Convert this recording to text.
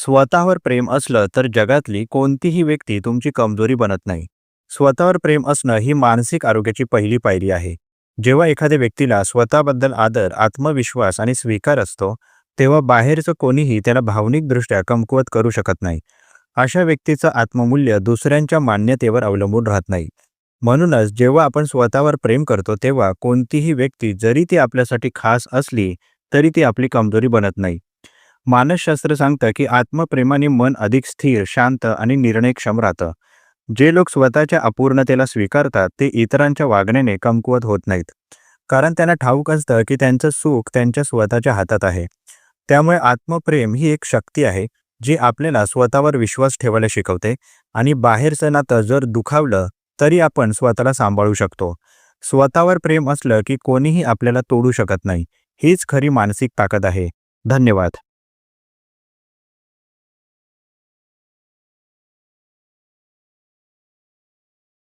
स्वतःवर प्रेम असलं तर जगातली कोणतीही व्यक्ती तुमची कमजोरी बनत नाही. स्वतःवर प्रेम असणं ही मानसिक आरोग्याची पहिली पायरी आहे. जेव्हा एखाद्या व्यक्तीला स्वतःबद्दल आदर, आत्मविश्वास आणि स्वीकार असतो, तेव्हा बाहेरचं कोणीही त्याला भावनिकदृष्ट्या कमकुवत करू शकत नाही. अशा व्यक्तीचं आत्ममूल्य दुसऱ्यांच्या मान्यतेवर अवलंबून राहत नाही. म्हणूनच जेव्हा आपण स्वतःवर प्रेम करतो, तेव्हा कोणतीही व्यक्ती जरी ती आपल्यासाठी खास असली, तरी ती आपली कमजोरी बनत नाही. मानसशास्त्र सांगतं की आत्मप्रेमाने मन अधिक स्थिर, शांत आणि निर्णयक्षम राहतं. जे लोक स्वतःच्या अपूर्णतेला स्वीकारतात ते इतरांच्या वागण्याने कमकुवत होत नाहीत. कारण त्यांना ठाऊक असतं की त्यांचं सुख त्यांच्या स्वतःच्या हातात आहे. त्यामुळे आत्मप्रेम ही एक शक्ती आहे, जी आपल्याला स्वतःवर विश्वास ठेवायला शिकवते आणि बाहेरचं नातं जर दुखावलं तरी आपण स्वतःला सांभाळू शकतो. स्वतःवर प्रेम असलं की कोणीही आपल्याला तोडू शकत नाही. हीच खरी मानसिक ताकद आहे. धन्यवाद.